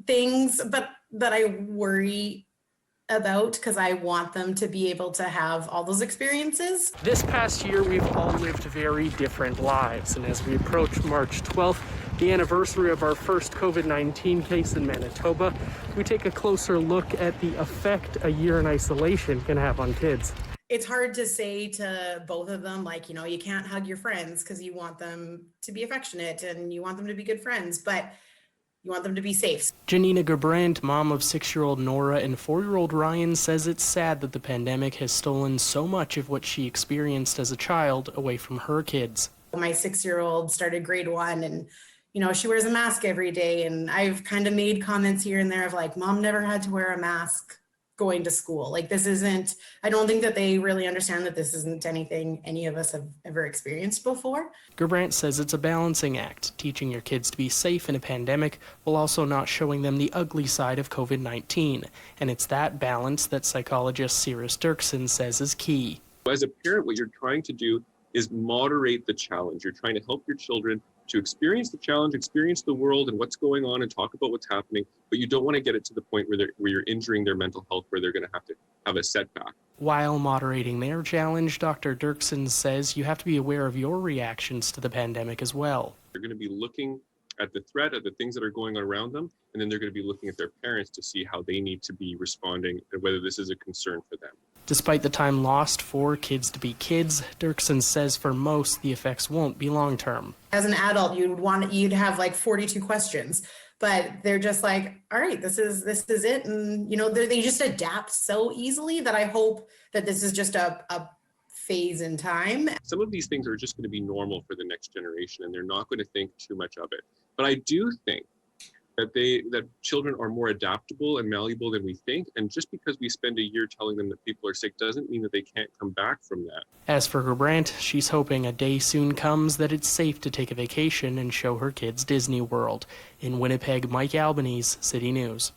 things, but that I worry about because I want them to be able to have all those experiences. This past year, we've all lived very different lives, and as we approach March 12th, the anniversary of our first COVID-19 case in Manitoba, we take a closer look at the effect a year in isolation can have on kids. It's hard to say to both of them, like, you can't hug your friends because you want them to be affectionate and you want them to be good friends, but you want them to be safe. Janina Gerbrandt, mom of 6-year-old Nora and 4-year-old Ryan, says it's sad that the pandemic has stolen so much of what she experienced as a child away from her kids. My 6-year-old started grade 1 and, she wears a mask every day. And I've kind of made comments here and there of like, Mom never had to wear a mask going to school. Like I don't think that they really understand that this isn't anything any of us have ever experienced before. Gerbrandt says it's a balancing act, teaching your kids to be safe in a pandemic while also not showing them the ugly side of COVID-19. And it's that balance that psychologist Cyrus Dirksen says is key. As a parent, what you're trying to do is moderate the challenge. You're trying to help your children to experience the challenge, experience the world and what's going on and talk about what's happening, but you don't want to get it to the point where you're injuring their mental health, where they're going to have a setback. While moderating their challenge, Dr. Dirksen says you have to be aware of your reactions to the pandemic as well. They're going to be looking at the threat, at the things that are going on around them, and then they're going to be looking at their parents to see how they need to be responding and whether this is a concern for them. Despite the time lost for kids to be kids, Dirksen says for most, the effects won't be long-term. As an adult, you'd have like 42 questions, but they're just like, all right, this is it. And, they just adapt so easily that I hope that this is just a phase in time. Some of these things are just going to be normal for the next generation, and they're not going to think too much of it. But I do think that children are more adaptable and malleable than we think. And just because we spend a year telling them that people are sick doesn't mean that they can't come back from that. As for Gerbrandt, she's hoping a day soon comes that it's safe to take a vacation and show her kids Disney World. In Winnipeg, Mike Albanese, City News.